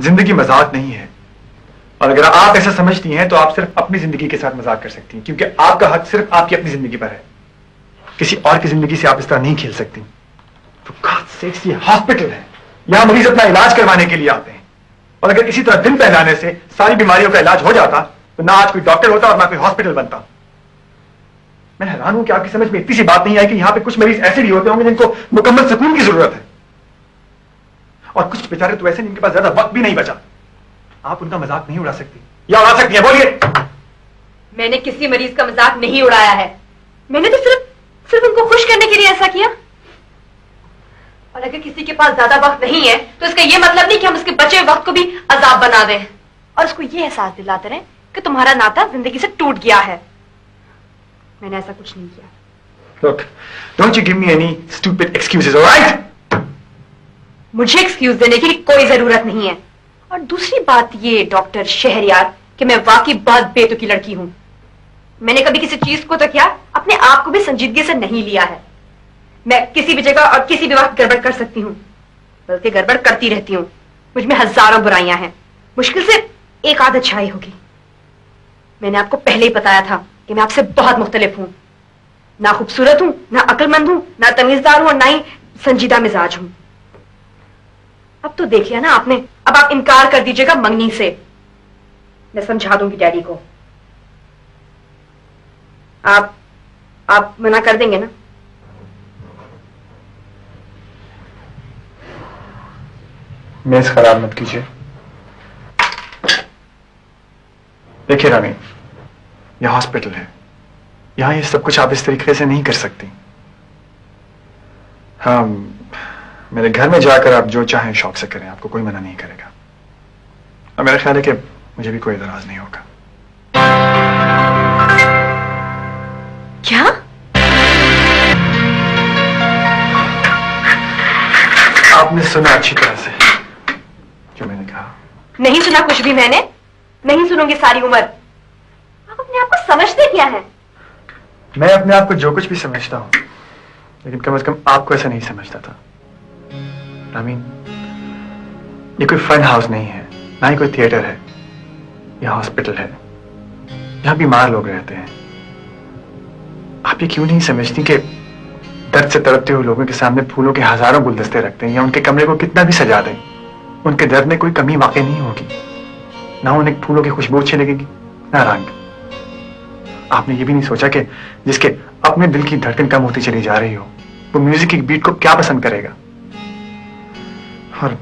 जिंदगी मजाक नहीं है, और अगर आप ऐसा समझती हैं तो आप सिर्फ अपनी जिंदगी के साथ मजाक कर सकती हैं, क्योंकि आपका हक सिर्फ आपकी अपनी जिंदगी पर है। किसी और की जिंदगी से आप इस तरह नहीं खेल सकती। तो ये हॉस्पिटल है, यहां मरीज अपना इलाज करवाने के लिए आते हैं, और अगर इसी तरह दिन पहलाने से सारी बीमारियों का इलाज हो जाता तो ना आज कोई डॉक्टर होता और ना कोई हॉस्पिटल बनता। मैं हैरान हूं कि आपकी समझ में इतनी सी बात नहीं आई कि यहां पे कुछ मरीज ऐसे भी होते होंगे जिनको मुकम्मल सुकून की जरूरत है, और कुछ बेचारे तो ऐसे जिनके पास ज्यादा वक्त भी नहीं बचा। आप उनका मजाक नहीं उड़ा सकती, या उड़ा सकती है? बोलिए। मैंने किसी मरीज का मजाक नहीं उड़ाया है, मैंने तो सिर्फ उनको खुश करने के लिए ऐसा किया। और अगर किसी के पास ज्यादा वक्त नहीं है तो इसका यह मतलब नहीं कि हम उसके बचे वक्त को भी अजाब बना दें और उसको यह एहसास दिलाते रहें कि तुम्हारा नाता जिंदगी से टूट गया है। मैंने ऐसा कुछ नहीं किया। Look, don't you give me any stupid excuses, all right? मुझे एक्सक्यूज देने की कोई जरूरत नहीं है। और दूसरी बात ये डॉक्टर शहरयार कि मैं वाकई बहुत बेतुकी लड़की हूं। मैंने कभी किसी चीज को तो क्या अपने आप को भी संजीदगी से नहीं लिया है। मैं किसी भी जगह और किसी भी वक्त गड़बड़ कर सकती हूँ, बल्कि गड़बड़ करती रहती हूँ। मुझ में हजारों बुराइयां हैं, मुश्किल से एक आध अच्छाई होगी। मैंने आपको पहले ही बताया था कि मैं आपसे बहुत मुख्तलिफ हूं। ना खूबसूरत हूं, ना अक्लमंद हूं, ना तमीजदार हूं, और ना ही संजीदा मिजाज हूं। अब तो देख लिया ना आपने, अब आप इनकार कर दीजिएगा मंगनी से। मैं समझा दूंगी डैडी को। आप मना कर देंगे ना? मेज खराब मत कीजिए। देखिए रानी, यह हॉस्पिटल है, यहां ये सब कुछ आप इस तरीके से नहीं कर सकती। हाँ, मेरे घर में जाकर आप जो चाहें शौक से करें, आपको कोई मना नहीं करेगा। और मेरा ख्याल है कि मुझे भी कोई एतराज नहीं होगा। क्या? आपने सुना अच्छी तरह से जो मैंने कहा? नहीं सुना कुछ भी मैंने, नहीं सुनूंगी सारी उम्र। आप अपने आप को समझते क्या है? मैं अपने आप को जो कुछ भी समझता हूं, लेकिन कम से कम आपको ऐसा नहीं समझता था। आमीन, ये कोई फन हाउस नहीं है, ना ही कोई थिएटर है। यह हॉस्पिटल है, यहां बीमार लोग रहते हैं। आप ये क्यों नहीं समझती कि दर्द से तड़पते हुए लोगों के सामने फूलों के हजारों गुलदस्ते रखते हैं या उनके कमरे को कितना भी सजा दें, उनके दर्द में कोई कमी वाकई नहीं होगी। ना उन्हें फूलों की खुशबू अच्छी लगेगी, ना रंग। आपने ये भी नहीं सोचा कि जिसके अपने दिल की धड़कन कम होती चली जा रही हो, वो म्यूजिक की बीट को क्या पसंद करेगा। और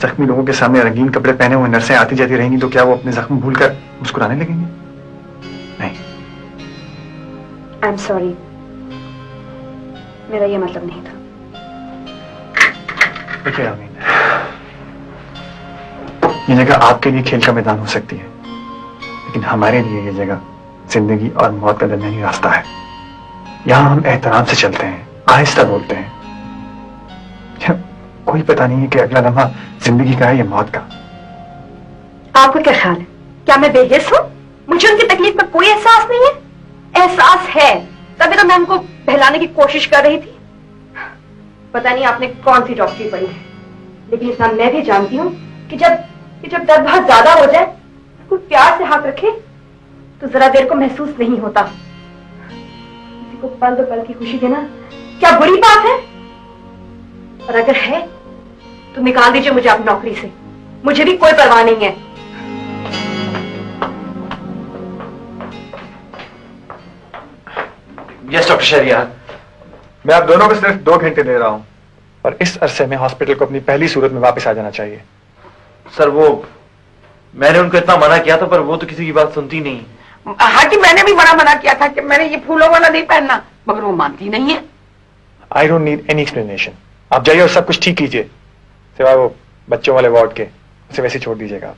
जख्मी लोगों के सामने रंगीन कपड़े पहने हुए नर्सें आती जाती रहेंगी तो क्या वो अपने जख्म भूलकर मुस्कुराने लगेंगे? नहीं। आई एम सॉरी, मेरा ये मतलब नहीं था। देखिए आमीन, ये जगह आपके लिए खेल का मैदान हो सकती है, लेकिन हमारे लिए ये जगह जिंदगी और मौत का दरमियानी रास्ता है। यहां हम एहतराम से चलते हैं, आहिस्ता बोलते हैं। कोई पता नहीं है कि अगला लम्हा जिंदगी का है या मौत का। आपको क्या ख्याल है, क्या मैं बेहिस हूं? मुझे उनकी तकलीफ का कोई एहसास नहीं है? एहसास है, तभी तो मैं उनको बहलाने की कोशिश कर रही थी। पता नहीं आपने कौन सी डॉक्टरी पढ़ी है, लेकिन इतना मैं भी जानती हूँ कि जब दर्द बहुत ज्यादा हो जाए, कोई प्यार से हाथ रखे तो जरा देर को महसूस नहीं होता। किसी को पल दो पल की खुशी देना क्या बुरी बात है? और अगर है तो निकाल दीजिए मुझे अपनी नौकरी से, मुझे भी कोई परवाह नहीं है। यस डॉक्टर शहरयार, मैं आप दोनों को सिर्फ 2 घंटे दे रहा हूं, और इस अरसे में हॉस्पिटल को अपनी पहली सूरत में वापस आ जाना चाहिए। सर, वो मैंने उनको इतना मना किया था, पर वो तो किसी की बात सुनती नहीं। हाँ जी, मैंने भी बड़ा मना किया था कि मैंने ये फूलों वाला नहीं पहनना, मगर वो मानती नहीं है। I don't need any explanation. आप जाइए और सब कुछ ठीक कीजिए, सिवाय वो बच्चों वाले वार्ड के, उसे वैसे छोड़ दीजिएगा।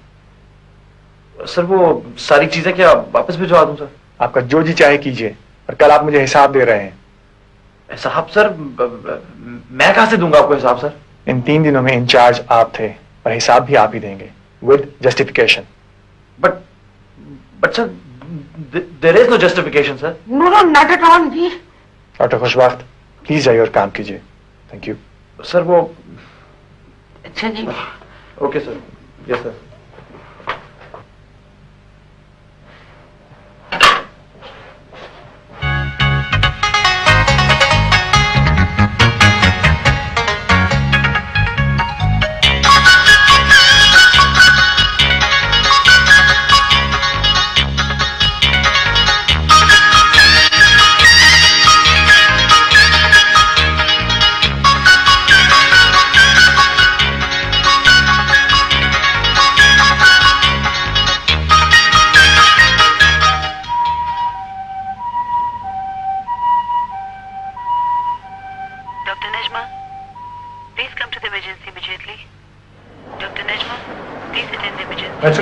सर, वो सारी चीजें क्या वापस भिजवा दूं? सर, आपका जो जी चाहे कीजिए, और कल आप मुझे हिसाब दे रहे हैं। साहब सर, मैं कहां से दूंगा आपको हिसाब? सर, इन 3 दिनों में इंचार्ज आप थे, और हिसाब भी आप ही देंगे with justification. But sir, there is no justification sir. No no, not at all ji. Doctor Khushbakht, please जाइए और काम कीजिए। Thank you. सर, वो अच्छा ji, okay sir. Yes sir.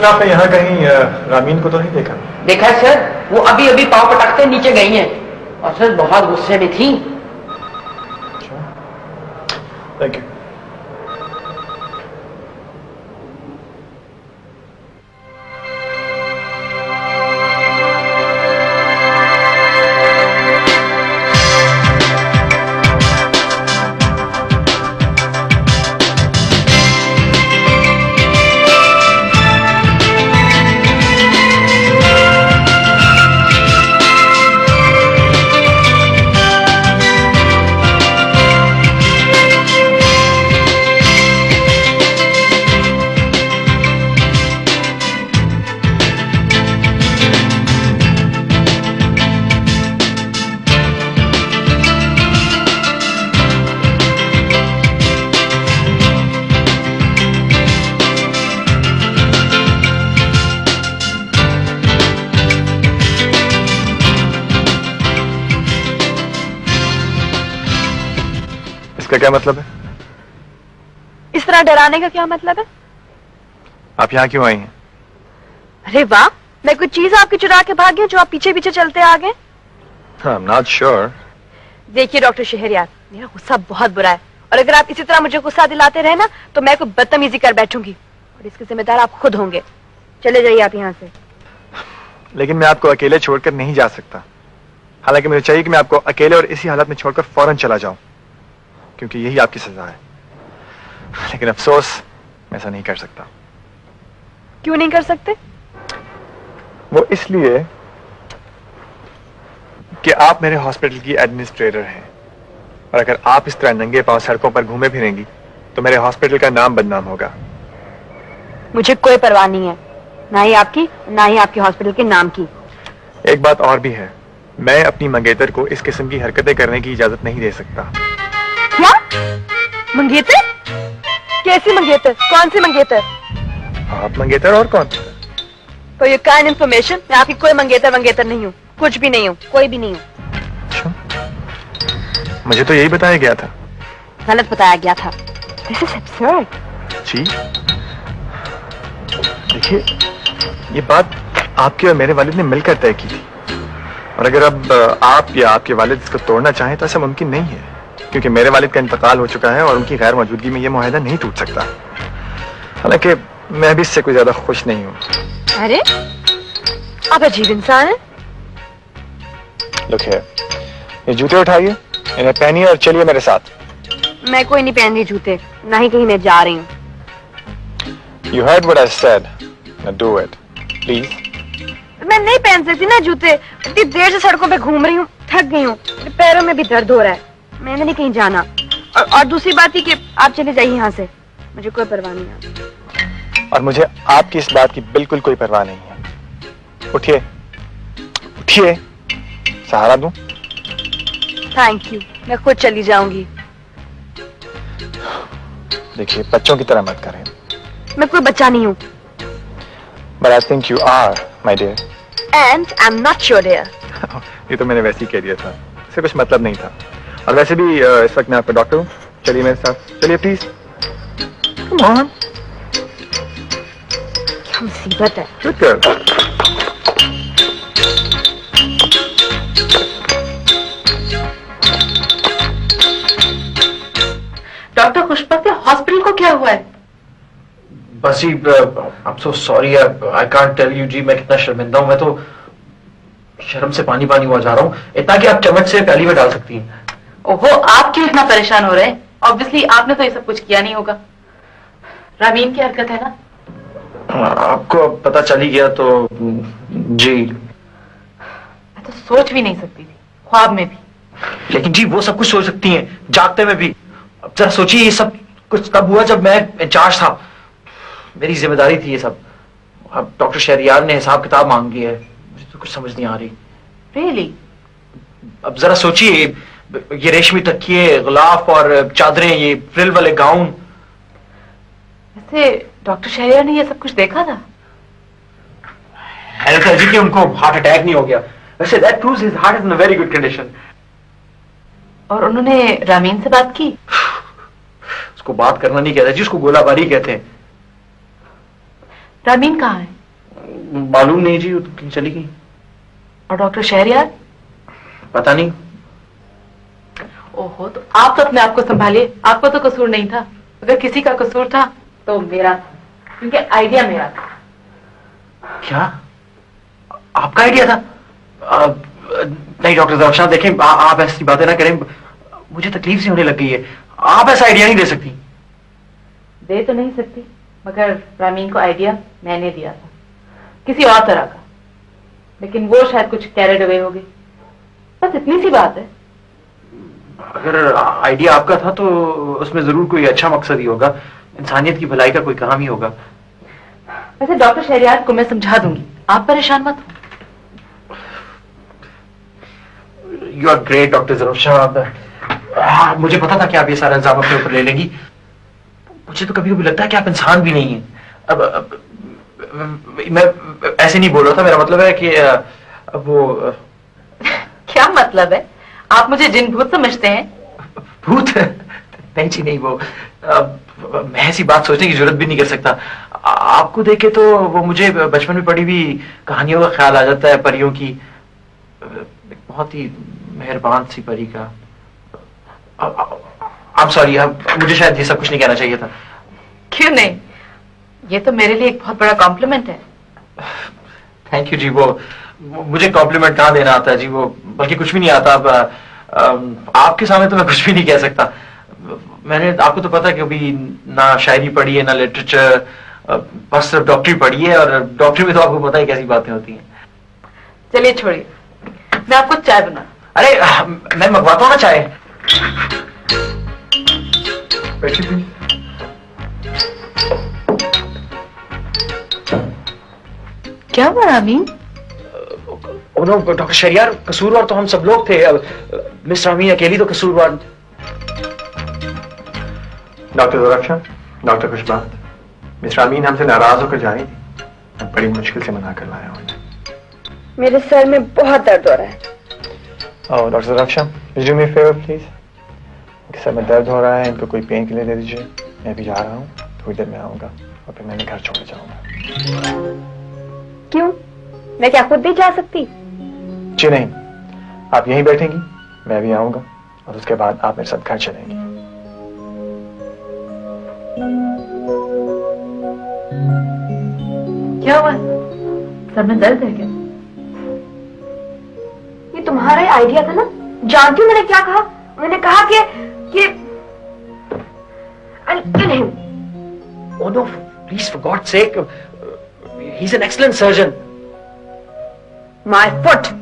आपने यहाँ कहीं रामीन को तो नहीं देखा? देखा है सर, वो अभी अभी पाँव पटकते नीचे गई हैं और सर बहुत गुस्से में थी। Thank you. इसका क्या मतलब है? इस तरह डराने का क्या मतलब है? आप यहाँ क्यों आई हैं? अरे वाह, मैं कुछ चीज आपकी चुरा के भाग गई जो आप पीछे पीछे चलते आ गए। I'm not sure. देखिए डॉक्टर शहरयार, मेरा गुस्सा बहुत बुरा है और अगर आप इसी तरह मुझे गुस्सा दिलाते रहे ना तो मैं कोई बदतमीजी कर बैठूंगी और इसके जिम्मेदार आप खुद होंगे। चले जाइए आप यहाँ से। लेकिन मैं आपको अकेले छोड़कर नहीं जा सकता। हालांकि मुझे चाहिए कि मैं आपको अकेले और इसी हालत में छोड़कर फौरन चला जाऊं, क्योंकि यही आपकी सजा है। लेकिन अफसोस मैं ऐसा नहीं कर सकता। क्यों नहीं कर सकते? वो इसलिए कि आप मेरे हॉस्पिटल की एडमिनिस्ट्रेटर हैं और अगर आप इस तरह नंगे पांव सड़कों पर घूमे फिरेंगी तो मेरे हॉस्पिटल का नाम बदनाम होगा। मुझे कोई परवाह नहीं है, ना ही आपकी ना ही आपके हॉस्पिटल के नाम की। एक बात और भी है, मैं अपनी मंगेतर को इस किस्म की हरकतें करने की इजाजत नहीं दे सकता। क्या? मंगेतर? कैसी मंगेतर? कौन सी मंगेतर? आप मंगेतर और कौन? For your kind information, मैं आपकी कोई मंगेतर नहीं हूँ, कुछ भी नहीं हूँ, कोई भी नहीं हूँ। अच्छा, मुझे तो यही बताया गया था। गलत बताया गया था। This is absurd. जी, देखिए ये बात आपके और मेरे वालिद ने मिलकर तय की थी और अगर अब आप या आपके वालिद इसको तोड़ना चाहें तो ऐसा मुमकिन नहीं है, क्योंकि मेरे वालिद का इंतकाल हो चुका है और उनकी गैर मौजूदगी में यह मुआहदा नहीं टूट सकता। हालांकि मैं भी इससे कोई ज्यादा खुश नहीं हूँ। अरे आप अजीब इंसान हैं। लुक है, ये जूते उठाइए, इन्हें पहनिए और चलिए मेरे साथ। मैं कोई नहीं पहन रही जूते, ना ही कहीं मैं जा रही हूँ। You heard what I said. Now do it, please. मैं नहीं पहन सकती ना जूते, इतनी देर से सड़कों पे घूम रही हूँ, थक गई हूँ, मेरे पैरों में भी दर्द हो रहा है। मैंने नहीं कहीं जाना और दूसरी बात ही कि आप चले जाइए यहाँ से, मुझे कोई परवाह नहीं है। और मुझे आपकी इस बात की बिल्कुल कोई परवाह नहीं है। उठिए, उठिए, सहारा दूं? थैंक यू, मैं खुद चली जाऊंगी। देखिए, बच्चों की तरह मत करें। मैं कोई बच्चा नहीं हूँ। But I think you are, my dear. And I'm not your dear. ये तो मैंने वैसे ही कह दिया था, इससे कुछ मतलब नहीं था। और वैसे भी इस वक्त मैं आपका डॉक्टर हूँ। चलिए मेरे साथ, चलिए प्लीज। Come on. क्या मुसीबत है। Good girl. डॉक्टर खुशबा के हॉस्पिटल को क्या हुआ है? बस ही I'm so sorry, I can't tell you जी, मैं कितना शर्मिंदा हूँ। मैं तो शर्म से पानी पानी हुआ जा रहा हूँ, इतना कि आप चम्मच से प्याली में डाल सकती हैं। ओहो, आप क्यों इतना परेशान हो रहे हैं? ऑब्वियसली आपने तो ये सब कुछ किया नहीं होगा। रामीन की हरकत है ना? आपको अब पता चल ही गया तो जी। मैं तो सोच भी नहीं सकती थी, ख्वाब में भी। लेकिन जी वो सब कुछ सोच सकती हैं, जागते में भी। अब जरा सोचिए, ये सब कुछ तब हुआ जब मैं इंचार्ज था, मेरी जिम्मेदारी थी ये सब। अब डॉक्टर शहरयार ने हिसाब किताब मांग लिया है, मुझे तो कुछ समझ नहीं आ रही। Really? अब जरा सोचिए, ये रेशमी तकिए, गुलाफ और चादरें, ये फ्रिल वाले गाउन। वैसे डॉक्टर शहरयार ने ये सब कुछ देखा था? हैरत है जी कि उनको हार्ट अटैक नहीं हो गया। वैसे that proves his heart is in a very good condition. और उन्होंने रामीन से बात की? उसको बात करना नहीं कहते जी, उसको गोलाबारी कहते हैं। रामीन कहाँ है? मालूम नहीं जी, वो तो कहीं चली गई। और डॉक्टर शहरयार? पता नहीं। ओहो, तो आप तो अपने आप को संभालिए, आपको तो कसूर नहीं था। अगर किसी का कसूर था तो मेरा था, क्योंकि आइडिया मेरा था। क्या आपका आइडिया था? नहीं डॉक्टर ज़फर, देखें आप ऐसी बातें ना करें, मुझे तकलीफ सी होने लग गई है। आप ऐसा आइडिया नहीं दे सकती। दे तो नहीं सकती, मगर रामीन को आइडिया मैंने दिया था, किसी और तरह का। लेकिन वो शायद कुछ कैरेड अवे हो गई, बस इतनी सी बात है। अगर आइडिया आपका था तो उसमें जरूर कोई अच्छा मकसद ही होगा, इंसानियत की भलाई का कोई काम ही होगा। वैसे डॉक्टर शहरयार को मैं समझा दूंगी, आप परेशान मत हो। You are great doctor Zafar. मुझे पता था कि आप ये सारा इल्जाम अपने ऊपर ले लेंगी। मुझे तो कभी कभी लगता है कि आप इंसान भी नहीं हैं। अब मैं ऐसे नहीं बोल रहा था, मेरा मतलब है कि वो क्या मतलब है? आप मुझे जिन भूत समझते हैं? भूत? नहीं जी नहीं, वो मैं ऐसी बात सोचने की जरूरत भी नहीं कर सकता। आपको देखे तो वो मुझे बचपन में पढ़ी हुई कहानियों का ख्याल आ जाता है, परियों की, बहुत ही मेहरबान सी परी का। I'm sorry, मुझे शायद ये सब कुछ नहीं कहना चाहिए था। क्यों नहीं? ये तो मेरे लिए एक बहुत बड़ा कॉम्प्लीमेंट है। थैंक यू जी। वो मुझे कॉम्प्लीमेंट कहाँ देना आता है जी, वो बल्कि कुछ भी नहीं आता। आपके सामने तो मैं कुछ भी नहीं कह सकता। मैंने, आपको तो पता है कि अभी ना शायरी पढ़ी है ना लिटरेचर, बस सिर्फ डॉक्टरी पढ़ी है, और डॉक्टरी में तो आपको पता है कैसी बातें होती हैं। चलिए छोड़िए, मैं आपको चाय बना। अरे मैं मंगवाता हूँ ना चाय। क्या हुआ रामीन? डॉक्टर शहरयार, कसूरवार तो हम सब लोग थे, मिस रामीन अकेली तो कसूरवार। Doctor Zafar, doctor Khushbakht, miss Rameen हमसे नाराज होकर जा रही थी, मैं बड़ी मुश्किल से मना कर लाया हूँ। मेरे सर में बहुत दर्द हो रहा है। Oh doctor Zafar, do me favour please. इनके सर में दर्द हो रहा है, इनको कोई पेन किलर दे दीजिए। मैं भी जा रहा हूँ, थोड़ी देर में आऊंगा और फिर मैंने घर छोड़ जाऊंगा। क्यों? मैं क्या खुद नहीं जा सकती? जी नहीं, आप यहीं बैठेंगी, मैं भी आऊंगा और उसके बाद आप मेरे साथ घर चलेंगी। क्या हुआ? सर में दर्द है क्या? ये तुम्हारा ही आइडिया था ना? जानती हूँ मैंने क्या कहा? मैंने कहा कि I'll kill him. Oh no, please for God's sake, he's an excellent surgeon. My foot.